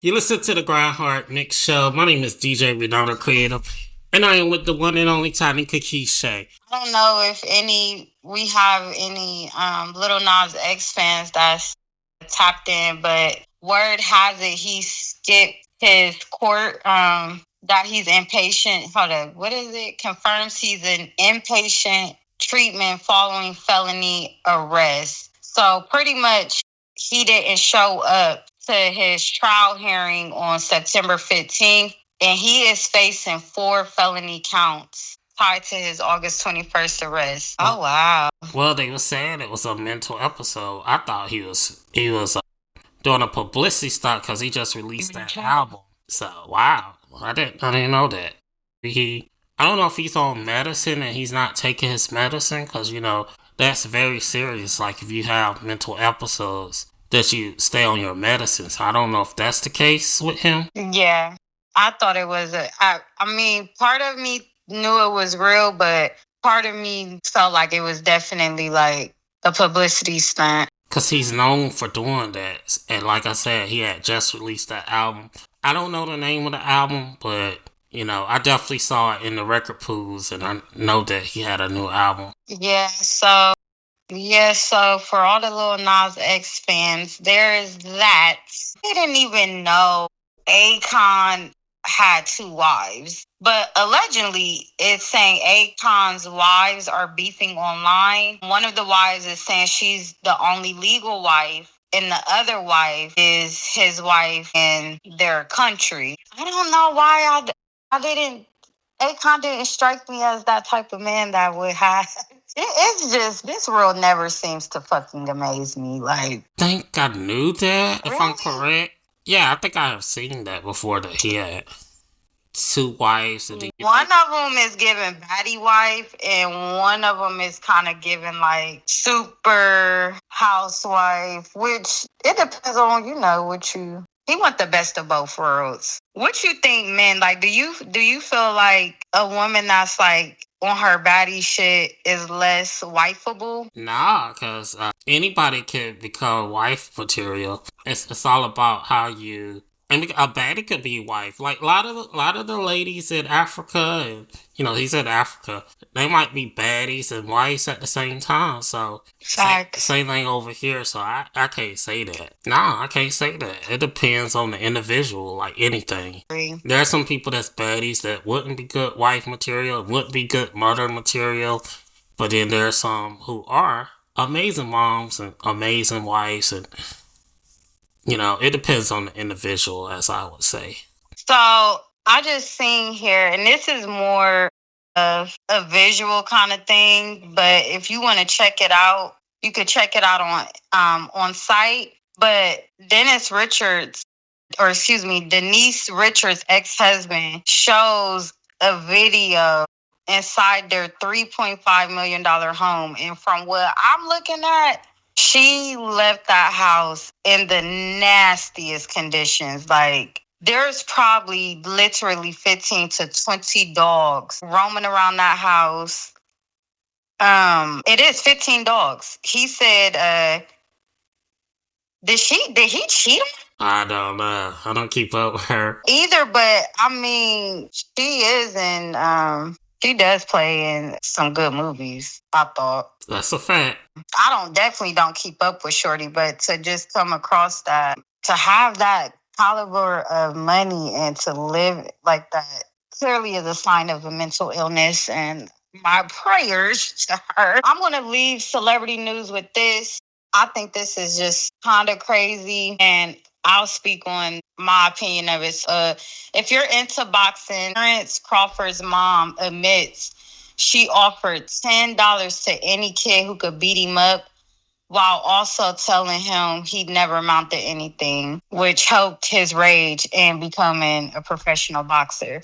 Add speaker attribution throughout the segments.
Speaker 1: You listen to the Grindhard Nick Show. My name is DJ Renaldo Creative, and I am with the one and only Tahnika Keyshay.
Speaker 2: I don't know if we have any Lil Nas X fans that's tapped in, but word has it he skipped his court. That he's inpatient. Hold on, what is it? Confirms he's an inpatient treatment following felony arrest. So pretty much he didn't show up to his trial hearing on September 15th, and he is facing 4 felony counts tied to his August 21st arrest. Oh wow.
Speaker 1: Well, they were saying it was a mental episode. I thought he was doing a publicity stunt because he just released that album. So wow, I didn't know that. I don't know if he's on medicine and he's not taking his medicine because that's very serious. Like if you have mental episodes, that you stay on your medicine. So I don't know if that's the case with him.
Speaker 2: Yeah, I thought it was I mean, part of me knew it was real, but part of me felt like it was definitely like a publicity stunt.
Speaker 1: Because he's known for doing that. And like I said, he had just released that album. I don't know the name of the album, but, I definitely saw it in the record pools, and I know that he had a new album.
Speaker 2: So for all the Lil Nas X fans, there is that. They didn't even know Akon had 2 wives. But allegedly, it's saying Akon's wives are beefing online. One of the wives is saying she's the only legal wife, and the other wife is his wife in their country. I don't know why Akon didn't strike me as that type of man that would have. It's just, this world never seems to fucking amaze me. Like,
Speaker 1: I think I knew that, if I'm correct. Yeah, I think I have seen that before, that he had 2 wives.
Speaker 2: One of them is giving baddie wife, and one of them is kind of giving like super housewife, which it depends on, what you... He want the best of both worlds. What you think, man? Like, do you feel like a woman that's like on her baddie shit is less wifeable?
Speaker 1: Nah, because anybody can become wife material. It's all about how you... And a baddie could be wife. Like a lot of the ladies in Africa, and he said Africa, they might be baddies and wives at the same time. So same thing over here. So I can't say that. Nah, I can't say that. It depends on the individual, like anything. There are some people that's baddies that wouldn't be good wife material, wouldn't be good mother material. But then there are some who are amazing moms and amazing wives, and it depends on the individual, as I would say.
Speaker 2: So I just seen here, and this is more of a visual kind of thing, but if you want to check it out, you could check it out on site. But Denise Richards' ex-husband shows a video inside their $3.5 million home. And from what I'm looking at, she left that house in the nastiest conditions. Like, there's probably literally 15 to 20 dogs roaming around that house. It is 15 dogs. He said, did he cheat on her?
Speaker 1: I don't know. I don't keep up with her
Speaker 2: either, but I mean, she does play in some good movies, I thought.
Speaker 1: That's a fact.
Speaker 2: I definitely don't keep up with Shorty, but to just come across that, to have that caliber of money and to live like that, clearly is a sign of a mental illness, and my prayers to her. I'm going to leave celebrity news with this. I think this is just kind of crazy, and I'll speak on my opinion of it. If you're into boxing, Terrence Crawford's mom admits she offered $10 to any kid who could beat him up, while also telling him he'd never amount to anything, which helped his rage in becoming a professional boxer.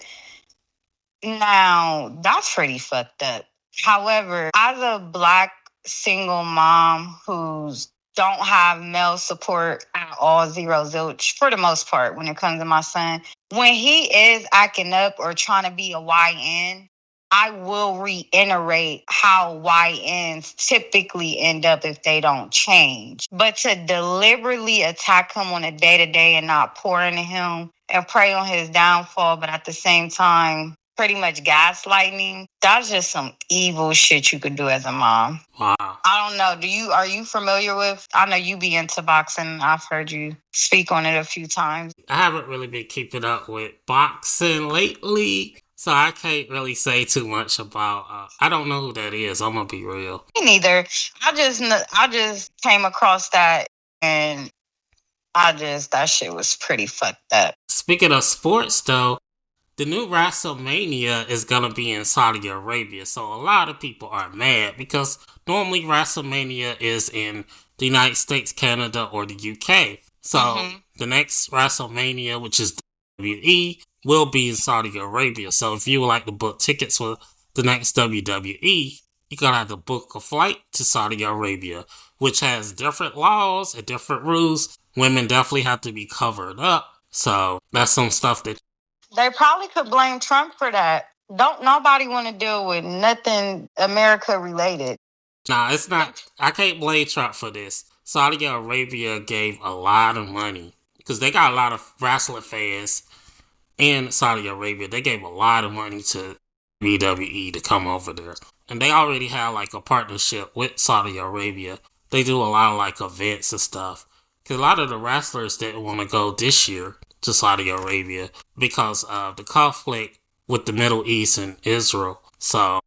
Speaker 2: Now, that's pretty fucked up. However, as a Black single mom who's don't have male support at all, zero zilch, for the most part, when it comes to my son, when he is acting up or trying to be a YN, I will reiterate how YNs typically end up if they don't change. But to deliberately attack him on a day-to-day and not pour into him and prey on his downfall, but at the same time, pretty much gaslighting, that's just some evil shit you could do as a mom.
Speaker 1: Wow.
Speaker 2: I don't know. Are you familiar with, I know you be into boxing. I've heard you speak on it a few times.
Speaker 1: I haven't really been keeping up with boxing lately, so I can't really say too much about. I don't know who that is. I'm gonna be real.
Speaker 2: Me neither. I just came across that, and that shit was pretty fucked up.
Speaker 1: Speaking of sports, though, the new WrestleMania is gonna be in Saudi Arabia, so a lot of people are mad because normally WrestleMania is in the United States, Canada, or the UK. So the next WrestleMania, which is WWE, will be in Saudi Arabia. So if you would like to book tickets for the next WWE, you're gonna have to book a flight to Saudi Arabia, which has different laws and different rules. Women definitely have to be covered up. So that's some stuff that
Speaker 2: they probably could blame Trump for that. Don't nobody want to deal with nothing America related.
Speaker 1: Nah, it's not. I can't blame Trump for this. Saudi Arabia gave a lot of money because they got a lot of wrestling fans in Saudi Arabia. They gave a lot of money to WWE to come over there. And they already have like a partnership with Saudi Arabia. They do a lot of like events and stuff. Because a lot of the wrestlers didn't want to go this year to Saudi Arabia because of the conflict with the Middle East and Israel. So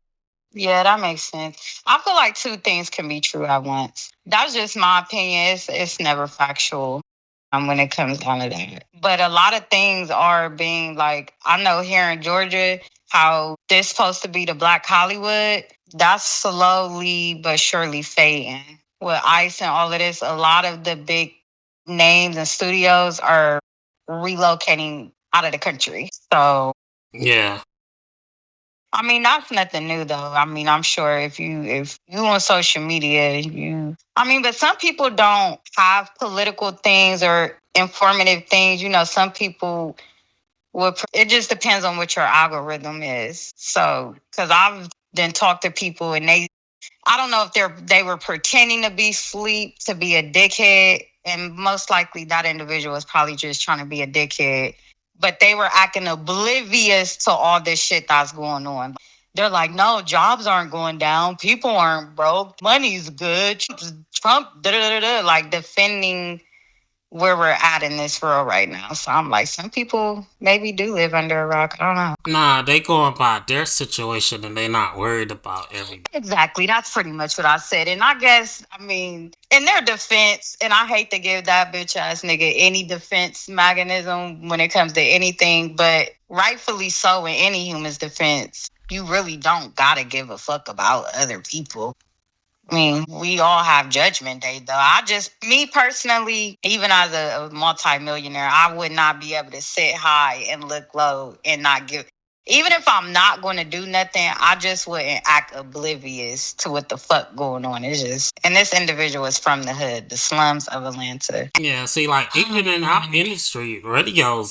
Speaker 2: yeah, that makes sense. I feel like two things can be true at once. That's just my opinion. It's never factual when it comes down to that. But a lot of things are being like, I know here in Georgia, how this supposed to be the Black Hollywood, that's slowly but surely fading. With ICE and all of this, a lot of the big names and studios are relocating out of the country. So
Speaker 1: yeah.
Speaker 2: I mean, that's nothing new though. I mean, I'm sure if you on social media, but some people don't have political things or informative things. You know, some people it just depends on what your algorithm is. So, because I've then talked to people and I don't know if they were pretending to be asleep, to be a dickhead. And most likely that individual was probably just trying to be a dickhead. But they were acting oblivious to all this shit that's going on. They're like, no, jobs aren't going down. People aren't broke. Money's good. Trump, like defending where we're at in this world right now. So I'm like, some people maybe do live under a rock. I don't know.
Speaker 1: Nah, they going by their situation and they not worried about everything.
Speaker 2: Exactly. That's pretty much what I said. And I guess, I mean, in their defense, and I hate to give that bitch ass nigga any defense mechanism when it comes to anything, but rightfully so in any human's defense, you really don't gotta give a fuck about other people. I mean, we all have judgment day, though. Me personally, even as a multimillionaire, I would not be able to sit high and look low and not give. Even if I'm not going to do nothing, I just wouldn't act oblivious to what the fuck going on. It's just, and this individual is from the hood, the slums of Atlanta.
Speaker 1: Yeah, see, like, even in our industry, radio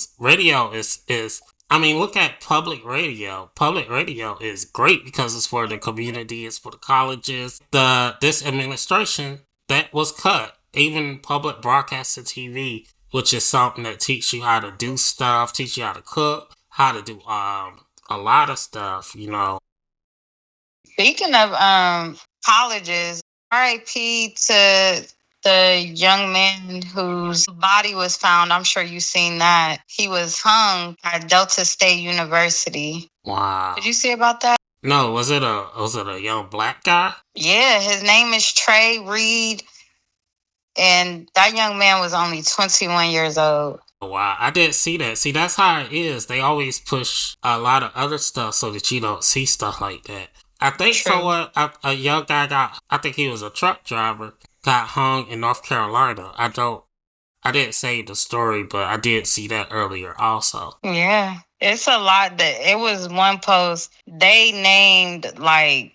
Speaker 1: is I mean, look at public radio. Public radio is great because it's for the community, it's for the colleges. This administration, that was cut. Even public broadcasting TV, which is something that teach you how to do stuff, teach you how to cook, how to do a lot of stuff, you know.
Speaker 2: Speaking of colleges, RIP to the young man whose body was found. I'm sure you've seen that. He was hung at Delta State University.
Speaker 1: Wow.
Speaker 2: Did you see about that?
Speaker 1: No, was it a young black guy?
Speaker 2: Yeah, his name is Trey Reed. And that young man was only 21 years old.
Speaker 1: Wow, I didn't see that. See, that's how it is. They always push a lot of other stuff so that you don't see stuff like that. I think a young guy I think he was a truck driver, got hung in North Carolina. I didn't say the story, but I did see that earlier also.
Speaker 2: Yeah, it's a lot. It was one post. They named like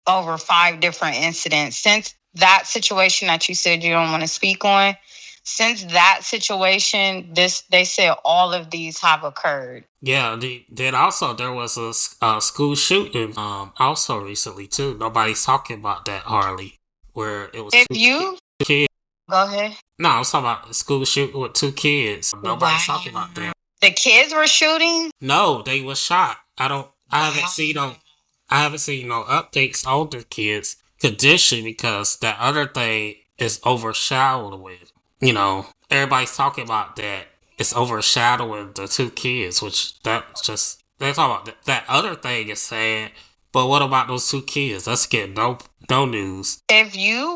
Speaker 2: over 5 different incidents since that situation that you said you don't want to speak on. since that situation, they said all of these have occurred.
Speaker 1: Yeah, then also there was a school shooting also recently too. Nobody's talking about that hardly, where it was
Speaker 2: If
Speaker 1: two
Speaker 2: you
Speaker 1: kids.
Speaker 2: go ahead.
Speaker 1: No, I was talking about a school shooting with 2 kids. Nobody's talking about that.
Speaker 2: The kids were shooting?
Speaker 1: No, they were shot. I haven't seen no updates on the kids' condition because that other thing is overshadowed with. Everybody's talking about that. It's overshadowing the 2 kids, which they're talking about that other thing is sad. But what about those 2 kids? Let's get no news.
Speaker 2: If you